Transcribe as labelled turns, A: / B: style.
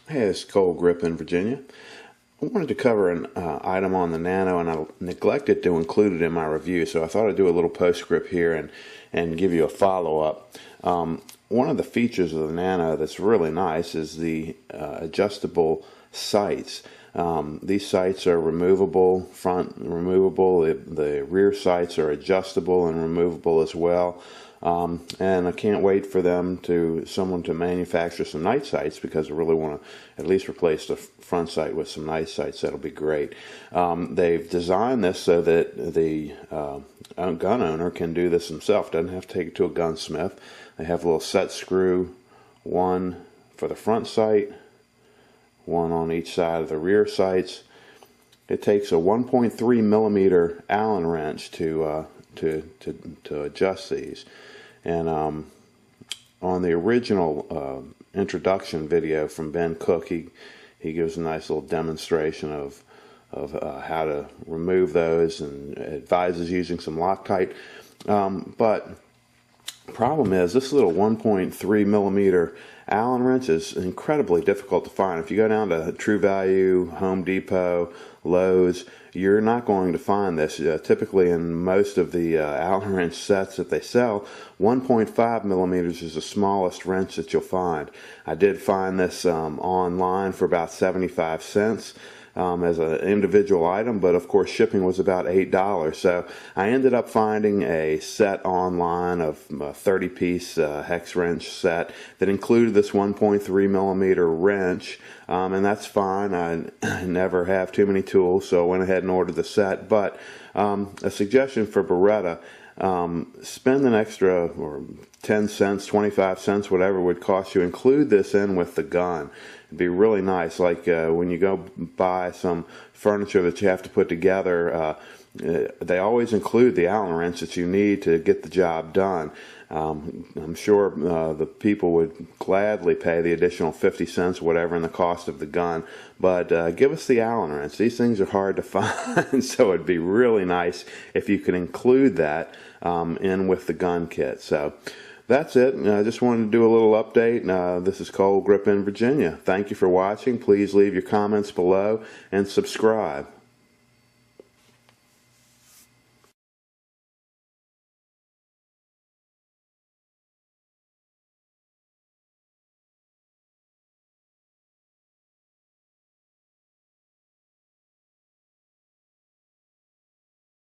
A: Hey, it's Cole Grip in Virginia. I wanted to cover an item on the Nano, and I neglected to include it in my review, so I thought I'd do a little postscript here and give you a follow-up. One of the features of the Nano that's really nice is the adjustable sights. These sights are removable, front removable, the rear sights are adjustable and removable as well. And I can't wait for someone to manufacture some night sights, because I really want to at least replace the front sight with some night sights. That'll be great. They've designed this so that the gun owner can do this himself. Doesn't have to take it to a gunsmith. They have a little set screw, one for the front sight, one on each side of the rear sights. It takes a 1.3 millimeter Allen wrench to adjust these. And on the original introduction video from Ben Cook, he gives a nice little demonstration of how to remove those and advises using some Loctite. But the problem is this little 1.3 millimeter Allen wrench is incredibly difficult to find. If you go down to True Value, Home Depot, Lowe's, you're not going to find this. Typically in most of the Allen wrench sets that they sell, 1.5 millimeters is the smallest wrench that you'll find. I did find this online for about 75 cents. As an individual item, but of course shipping was about $8. So I ended up finding a set online of a 30-piece hex wrench set that included this 1.3 millimeter wrench, and that's fine. I never have too many tools, so I went ahead and ordered the set. But a suggestion for Beretta: spend an extra, or 10 cents, 25 cents, whatever it would cost you, include this in with the gun. It'd be really nice. Like when you go buy some furniture that you have to put together, they always include the Allen wrench that you need to get the job done. I'm sure the people would gladly pay the additional 50 cents, whatever, in the cost of the gun. But give us the Allen wrench. These things are hard to find, so it'd be really nice if you could include that in with the gun kit. So that's it. I just wanted to do a little update. This is Cole Grip in Virginia. Thank you for watching. Please leave your comments below and subscribe.